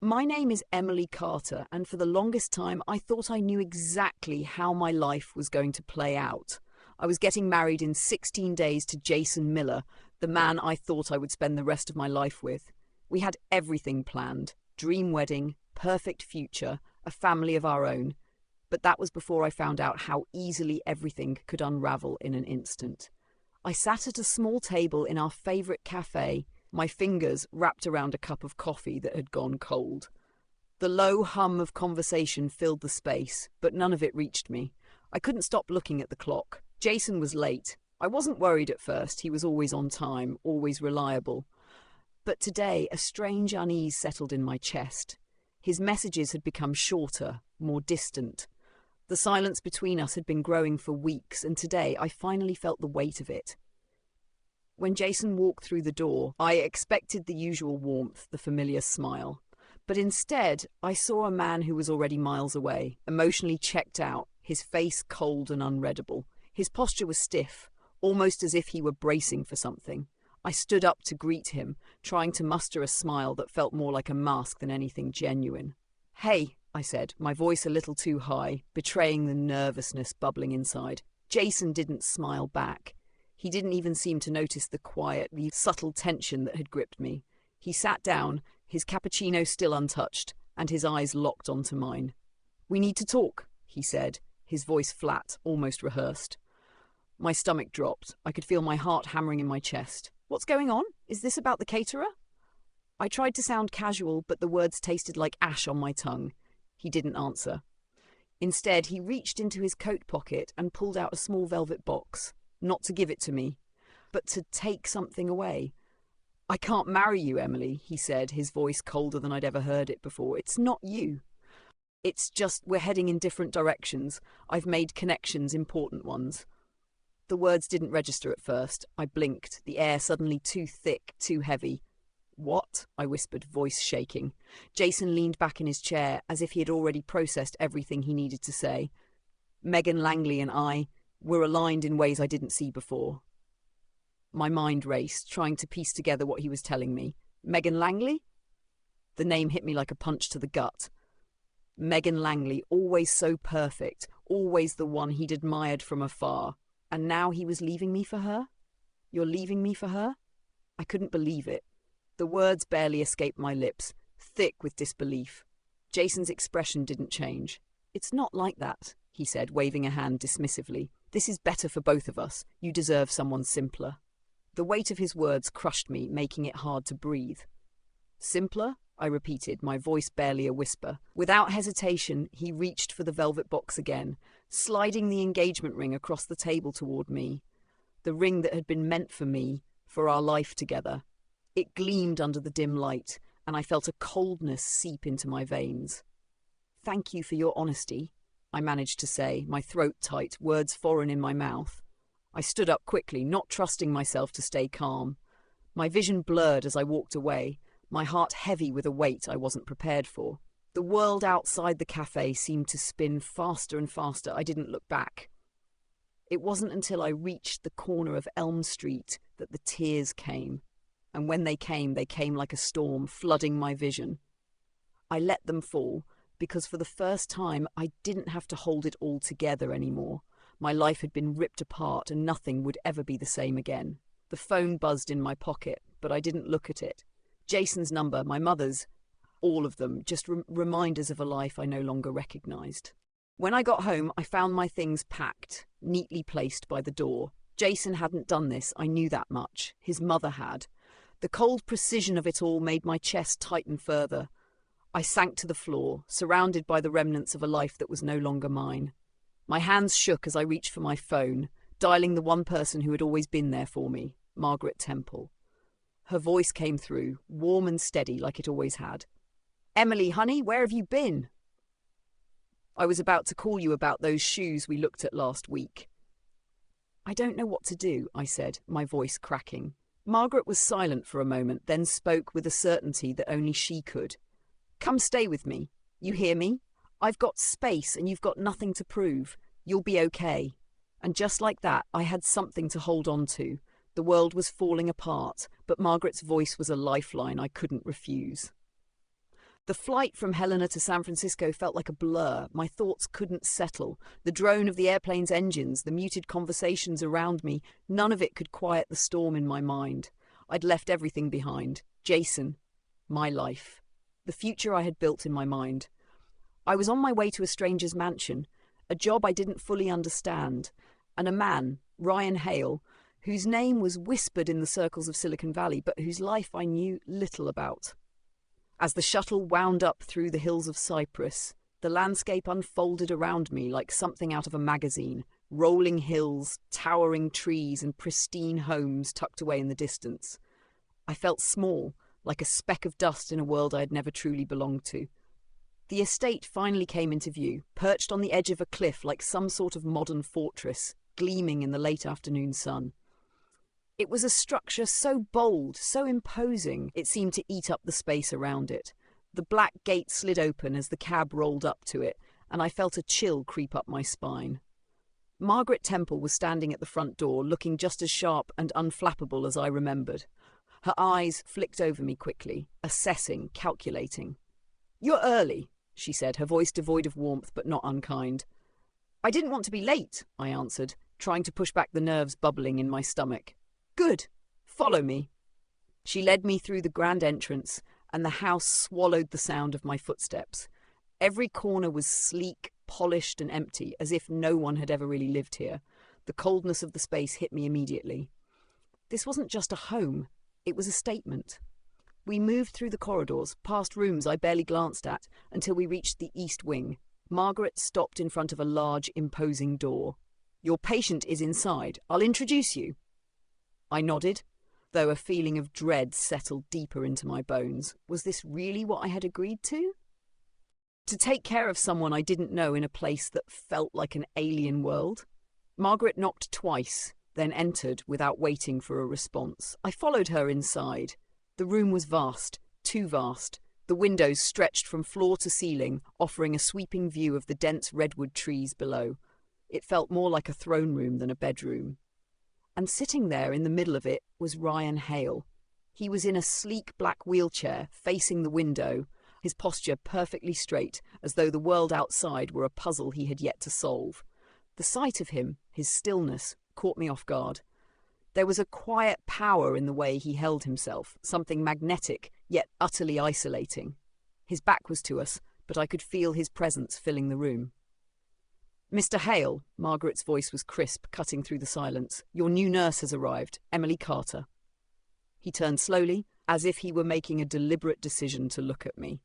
My name is Emily Carter, and for the longest time I thought I knew exactly how my life was going to play out. I was getting married in 16 days to Jason Miller, the man I thought I would spend the rest of my life with. We had everything planned: dream wedding, perfect future, a family of our own. But that was before I found out how easily everything could unravel in an instant. I sat at a small table in our favourite cafe, my fingers wrapped around a cup of coffee that had gone cold. The low hum of conversation filled the space, but none of it reached me. I couldn't stop looking at the clock. Jason was late. I wasn't worried at first. He was always on time, always reliable. But today, a strange unease settled in my chest. His messages had become shorter, more distant. The silence between us had been growing for weeks, and today I finally felt the weight of it. When Jason walked through the door, I expected the usual warmth, the familiar smile. But instead, I saw a man who was already miles away, emotionally checked out, his face cold and unreadable. His posture was stiff, almost as if he were bracing for something. I stood up to greet him, trying to muster a smile that felt more like a mask than anything genuine. "Hey," I said, my voice a little too high, betraying the nervousness bubbling inside. Jason didn't smile back. He didn't even seem to notice the quiet, the subtle tension that had gripped me. He sat down, his cappuccino still untouched, and his eyes locked onto mine. "We need to talk," he said, his voice flat, almost rehearsed. My stomach dropped. I could feel my heart hammering in my chest. "What's going on? Is this about the caterer?" I tried to sound casual, but the words tasted like ash on my tongue. He didn't answer. Instead, he reached into his coat pocket and pulled out a small velvet box. Not to give it to me, but to take something away. "I can't marry you, Emily," he said, his voice colder than I'd ever heard it before. "It's not you. It's just we're heading in different directions. I've made connections, important ones." The words didn't register at first. I blinked, the air suddenly too thick, too heavy. "What?" I whispered, voice shaking. Jason leaned back in his chair, as if he had already processed everything he needed to say. "Megan Langley and I were aligned in ways I didn't see before." My mind raced, trying to piece together what he was telling me. Megan Langley? The name hit me like a punch to the gut. Megan Langley, always so perfect, always the one he'd admired from afar. And now he was leaving me for her? "You're leaving me for her?" I couldn't believe it. The words barely escaped my lips, thick with disbelief. Jason's expression didn't change. "It's not like that," he said, waving a hand dismissively. "This is better for both of us. You deserve someone simpler." The weight of his words crushed me, making it hard to breathe. "Simpler?" I repeated, my voice barely a whisper. Without hesitation, he reached for the velvet box again, sliding the engagement ring across the table toward me. The ring that had been meant for me, for our life together. It gleamed under the dim light, and I felt a coldness seep into my veins. "Thank you for your honesty," I managed to say, my throat tight, words foreign in my mouth. I stood up quickly, not trusting myself to stay calm. My vision blurred as I walked away, my heart heavy with a weight I wasn't prepared for. The world outside the cafe seemed to spin faster and faster. I didn't look back. It wasn't until I reached the corner of Elm Street that the tears came. And when they came like a storm, flooding my vision. I let them fall, because for the first time I didn't have to hold it all together anymore. My life had been ripped apart and nothing would ever be the same again. The phone buzzed in my pocket, but I didn't look at it. Jason's number, my mother's, all of them, just reminders of a life I no longer recognized. When I got home, I found my things packed, neatly placed by the door. Jason hadn't done this, I knew that much. His mother had. The cold precision of it all made my chest tighten further. I sank to the floor, surrounded by the remnants of a life that was no longer mine. My hands shook as I reached for my phone, dialing the one person who had always been there for me, Margaret Temple. Her voice came through, warm and steady like it always had. "Emily, honey, where have you been?" "I was about to call you about those shoes we looked at last week." "I don't know what to do," I said, my voice cracking. Margaret was silent for a moment, then spoke with a certainty that only she could. "Come stay with me. You hear me? I've got space and you've got nothing to prove. You'll be okay." And just like that, I had something to hold on to. The world was falling apart, but Margaret's voice was a lifeline I couldn't refuse. The flight from Helena to San Francisco felt like a blur. My thoughts couldn't settle. The drone of the airplane's engines, the muted conversations around me, none of it could quiet the storm in my mind. I'd left everything behind. Jason, my life, the future I had built in my mind. I was on my way to a stranger's mansion, a job I didn't fully understand, and a man, Ryan Hale, whose name was whispered in the circles of Silicon Valley, but whose life I knew little about. As the shuttle wound up through the hills of Cyprus, the landscape unfolded around me like something out of a magazine. Rolling hills, towering trees, and pristine homes tucked away in the distance. I felt small, like a speck of dust in a world I had never truly belonged to. The estate finally came into view, perched on the edge of a cliff like some sort of modern fortress, gleaming in the late afternoon sun. It was a structure so bold, so imposing, it seemed to eat up the space around it. The black gate slid open as the cab rolled up to it, and I felt a chill creep up my spine. Margaret Temple was standing at the front door, looking just as sharp and unflappable as I remembered. Her eyes flicked over me quickly, assessing, calculating. "You're early," she said, her voice devoid of warmth but not unkind. "I didn't want to be late," I answered, trying to push back the nerves bubbling in my stomach. "Good. Follow me." She led me through the grand entrance, and the house swallowed the sound of my footsteps. Every corner was sleek, polished and empty, as if no one had ever really lived here. The coldness of the space hit me immediately. This wasn't just a home, it was a statement. We moved through the corridors, past rooms I barely glanced at, until we reached the east wing. Margaret stopped in front of a large, imposing door. "Your patient is inside. I'll introduce you." I nodded, though a feeling of dread settled deeper into my bones. Was this really what I had agreed to? To take care of someone I didn't know in a place that felt like an alien world? Margaret knocked twice, then entered without waiting for a response. I followed her inside. The room was vast, too vast. The windows stretched from floor to ceiling, offering a sweeping view of the dense redwood trees below. It felt more like a throne room than a bedroom. And sitting there in the middle of it was Ryan Hale. He was in a sleek black wheelchair, facing the window, his posture perfectly straight, as though the world outside were a puzzle he had yet to solve. The sight of him, his stillness, caught me off guard. There was a quiet power in the way he held himself, something magnetic, yet utterly isolating. His back was to us, but I could feel his presence filling the room. "Mr. Hale," Margaret's voice was crisp, cutting through the silence. "Your new nurse has arrived, Emily Carter." He turned slowly, as if he were making a deliberate decision to look at me.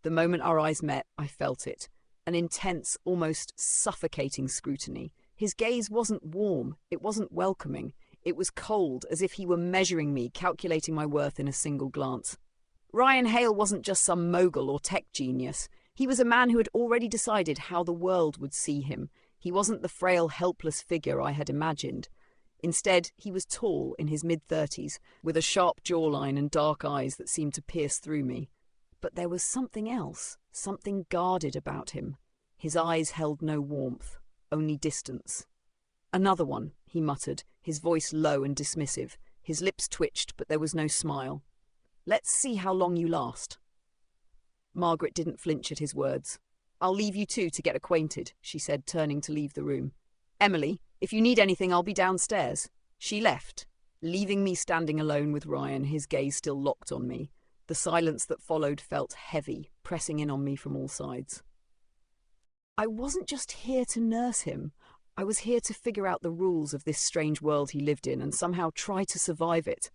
The moment our eyes met, I felt it. An intense, almost suffocating scrutiny. His gaze wasn't warm, it wasn't welcoming. It was cold, as if he were measuring me, calculating my worth in a single glance. Ryan Hale wasn't just some mogul or tech genius. He was a man who had already decided how the world would see him. He wasn't the frail, helpless figure I had imagined. Instead, he was tall, in his mid-30s, with a sharp jawline and dark eyes that seemed to pierce through me. But there was something else, something guarded about him. His eyes held no warmth, only distance. "Another one," he muttered, his voice low and dismissive. His lips twitched, but there was no smile. "Let's see how long you last." Margaret didn't flinch at his words. "I'll leave you two to get acquainted," she said, turning to leave the room. "Emily, if you need anything, I'll be downstairs." She left, leaving me standing alone with Ryan, his gaze still locked on me. The silence that followed felt heavy, pressing in on me from all sides. I wasn't just here to nurse him. I was here to figure out the rules of this strange world he lived in and somehow try to survive it.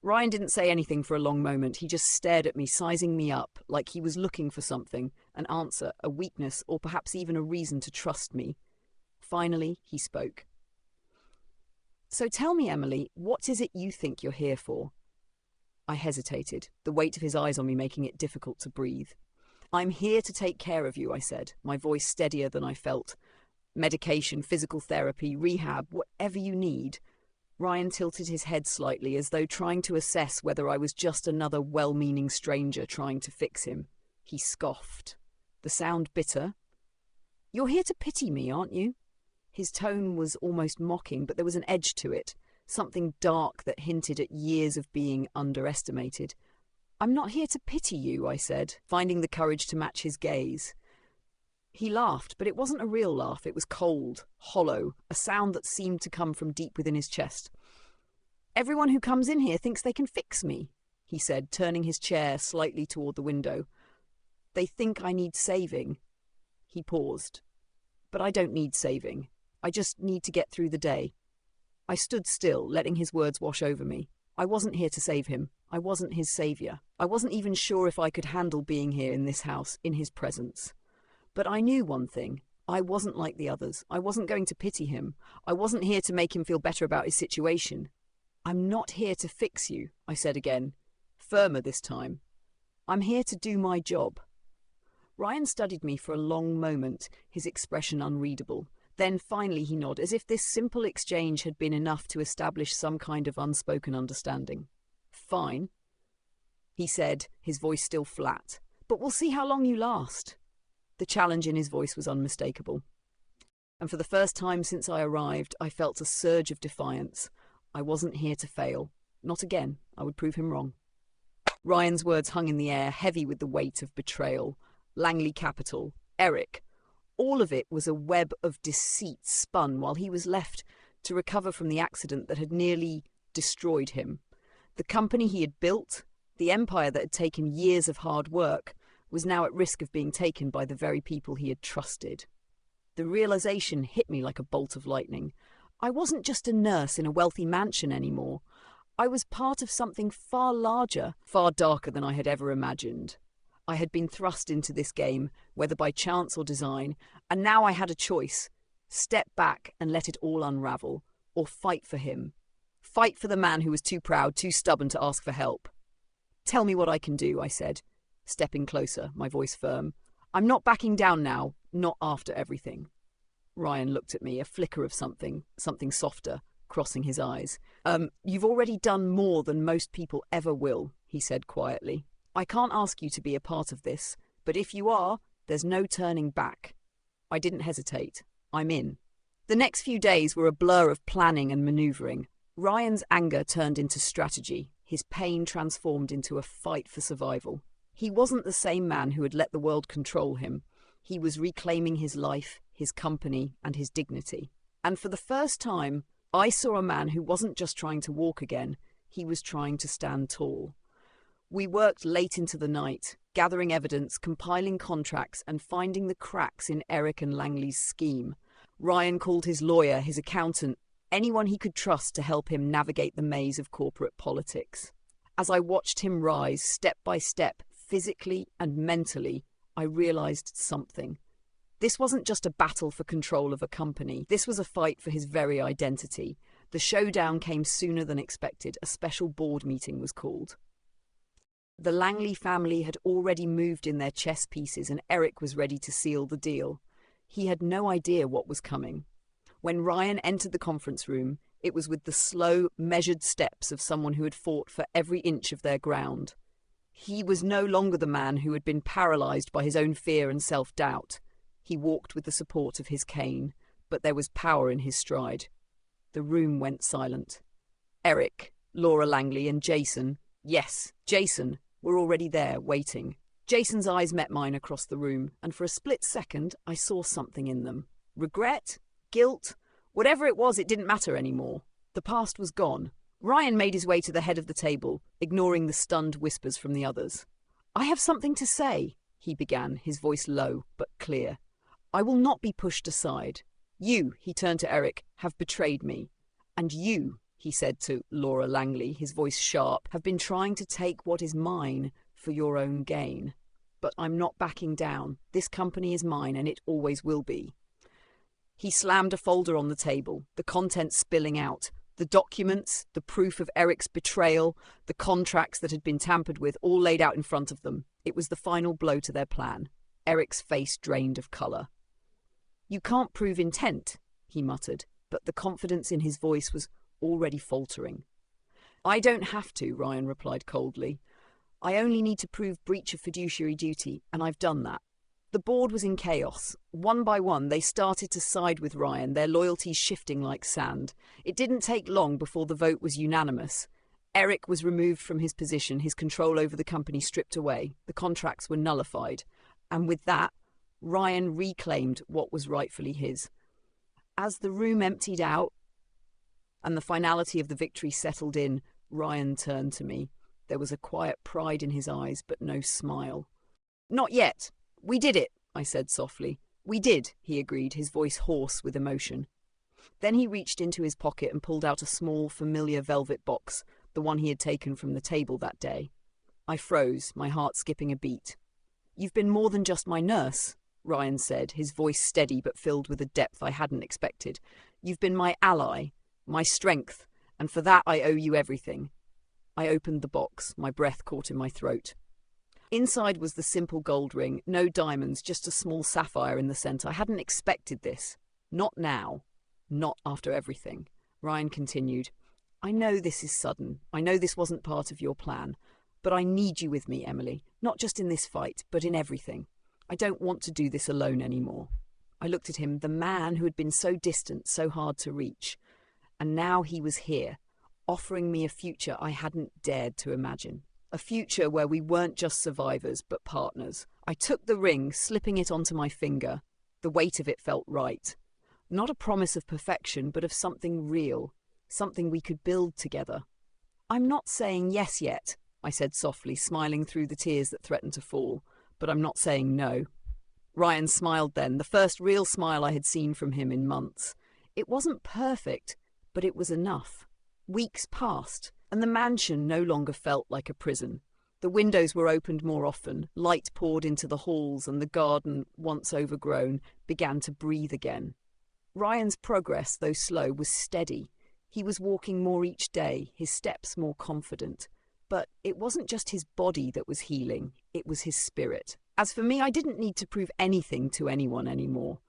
Ryan didn't say anything for a long moment. He just stared at me, sizing me up, like he was looking for something, an answer, a weakness, or perhaps even a reason to trust me. Finally, he spoke. "So tell me, Emily, what is it you think you're here for?" I hesitated, the weight of his eyes on me making it difficult to breathe. "I'm here to take care of you," I said, my voice steadier than I felt. "Medication, physical therapy, rehab, whatever you need." Ryan tilted his head slightly, as though trying to assess whether I was just another well-meaning stranger trying to fix him. He scoffed. The sound bitter. "You're here to pity me, aren't you?" His tone was almost mocking, but there was an edge to it, something dark that hinted at years of being underestimated. I'm not here to pity you, I said, finding the courage to match his gaze. He laughed, but it wasn't a real laugh. It was cold, hollow, a sound that seemed to come from deep within his chest. Everyone who comes in here thinks they can fix me, he said, turning his chair slightly toward the window. They think I need saving. He paused. But I don't need saving. I just need to get through the day. I stood still, letting his words wash over me. I wasn't here to save him. I wasn't his savior. I wasn't even sure if I could handle being here in this house, in his presence. But I knew one thing. I wasn't like the others. I wasn't going to pity him. I wasn't here to make him feel better about his situation. I'm not here to fix you, I said again, firmer this time. I'm here to do my job. Ryan studied me for a long moment, his expression unreadable. Then finally he nodded, as if this simple exchange had been enough to establish some kind of unspoken understanding. Fine, he said, his voice still flat. But we'll see how long you last. The challenge in his voice was unmistakable. And for the first time since I arrived, I felt a surge of defiance. I wasn't here to fail. Not again. I would prove him wrong. Ryan's words hung in the air, heavy with the weight of betrayal. Langley Capital, Eric. All of it was a web of deceit spun while he was left to recover from the accident that had nearly destroyed him. The company he had built, the empire that had taken years of hard work, was now at risk of being taken by the very people he had trusted. The realization hit me like a bolt of lightning. I wasn't just a nurse in a wealthy mansion anymore. I was part of something far larger, far darker than I had ever imagined. I had been thrust into this game, whether by chance or design, and now I had a choice. Step back and let it all unravel, or fight for him. Fight for the man who was too proud, too stubborn to ask for help. Tell me what I can do, I said, stepping closer, my voice firm. I'm not backing down now, not after everything. Ryan looked at me, a flicker of something softer, crossing his eyes. You've already done more than most people ever will, he said quietly. I can't ask you to be a part of this, but if you are, there's no turning back. I didn't hesitate. I'm in. The next few days were a blur of planning and maneuvering. Ryan's anger turned into strategy, his pain transformed into a fight for survival. He wasn't the same man who had let the world control him. He was reclaiming his life, his company, and his dignity. And for the first time, I saw a man who wasn't just trying to walk again, he was trying to stand tall. We worked late into the night, gathering evidence, compiling contracts, and finding the cracks in Eric and Langley's scheme. Ryan called his lawyer, his accountant, anyone he could trust to help him navigate the maze of corporate politics. As I watched him rise step by step, physically and mentally, I realized something. This wasn't just a battle for control of a company. This was a fight for his very identity. The showdown came sooner than expected. A special board meeting was called. The Langley family had already moved in their chess pieces and Eric was ready to seal the deal. He had no idea what was coming. When Ryan entered the conference room, it was with the slow, measured steps of someone who had fought for every inch of their ground. He was no longer the man who had been paralyzed by his own fear and self-doubt. He walked with the support of his cane, but there was power in his stride. The room went silent. Eric, Laura Langley and Jason, yes, Jason, were already there, waiting. Jason's eyes met mine across the room, and for a split second I saw something in them. Regret? Guilt? Whatever it was, it didn't matter anymore. The past was gone. Ryan made his way to the head of the table, ignoring the stunned whispers from the others. I have something to say, he began, his voice low but clear. I will not be pushed aside. You, he turned to Eric, have betrayed me. And you, he said to Laura Langley, his voice sharp, have been trying to take what is mine for your own gain. But I'm not backing down. This company is mine and it always will be. He slammed a folder on the table, the contents spilling out. The documents, the proof of Eric's betrayal, the contracts that had been tampered with, all laid out in front of them. It was the final blow to their plan. Eric's face drained of colour. You can't prove intent, he muttered, but the confidence in his voice was already faltering. I don't have to, Ryan replied coldly. I only need to prove breach of fiduciary duty, and I've done that. The board was in chaos. One by one, they started to side with Ryan, their loyalties shifting like sand. It didn't take long before the vote was unanimous. Eric was removed from his position, his control over the company stripped away, the contracts were nullified, and with that, Ryan reclaimed what was rightfully his. As the room emptied out and the finality of the victory settled in, Ryan turned to me. There was a quiet pride in his eyes, but no smile. "Not yet. We did it," I said softly. "We did," he agreed, his voice hoarse with emotion. Then he reached into his pocket and pulled out a small, familiar velvet box, the one he had taken from the table that day. I froze, my heart skipping a beat. "You've been more than just my nurse," Ryan said, his voice steady but filled with a depth I hadn't expected. "You've been my ally, my strength, and for that I owe you everything." I opened the box, my breath caught in my throat. Inside was the simple gold ring, no diamonds, just a small sapphire in the centre. I hadn't expected this. Not now. Not after everything. Ryan continued. "I know this is sudden. I know this wasn't part of your plan. But I need you with me, Emily. Not just in this fight, but in everything. I don't want to do this alone anymore." I looked at him, the man who had been so distant, so hard to reach. And now he was here, offering me a future I hadn't dared to imagine. A future where we weren't just survivors, but partners. I took the ring, slipping it onto my finger. The weight of it felt right. Not a promise of perfection, but of something real, something we could build together. "I'm not saying yes yet," I said softly, smiling through the tears that threatened to fall, "but I'm not saying no." Ryan smiled then, the first real smile I had seen from him in months. It wasn't perfect, but it was enough. Weeks passed, and the mansion no longer felt like a prison. The windows were opened more often, light poured into the halls, and the garden, once overgrown, began to breathe again. Ryan's progress, though slow, was steady. He was walking more each day, his steps more confident. But it wasn't just his body that was healing, it was his spirit. As for me, I didn't need to prove anything to anyone anymore.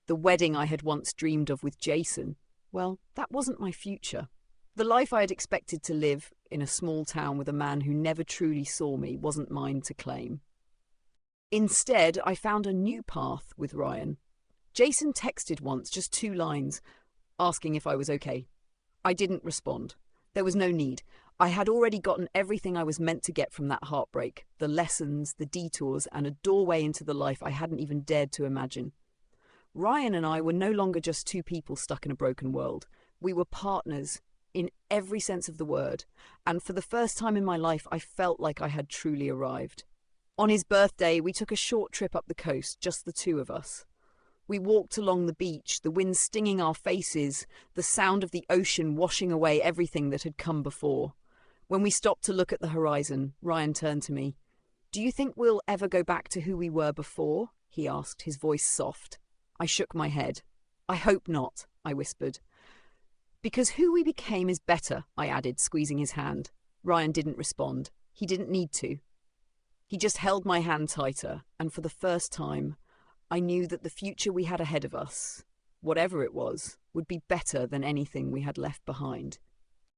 The wedding I had once dreamed of with Jason, well, that wasn't my future. The life I had expected to live in a small town with a man who never truly saw me wasn't mine to claim. Instead, I found a new path with Ryan. Jason texted once, just 2 lines, asking if I was okay. I didn't respond. There was no need. I had already gotten everything I was meant to get from that heartbreak, the lessons, the detours, and a doorway into the life I hadn't even dared to imagine. Ryan and I were no longer just 2 people stuck in a broken world. We were partners, in every sense of the word, and for the first time in my life I felt like I had truly arrived. On his birthday, we took a short trip up the coast, just the 2 of us. We walked along the beach, the wind stinging our faces, the sound of the ocean washing away everything that had come before. When we stopped to look at the horizon, Ryan turned to me. "Do you think we'll ever go back to who we were before?" he asked, his voice soft. I shook my head. "I hope not," I whispered. "Because who we became is better," I added, squeezing his hand. Ryan didn't respond. He didn't need to. He just held my hand tighter, and for the first time, I knew that the future we had ahead of us, whatever it was, would be better than anything we had left behind.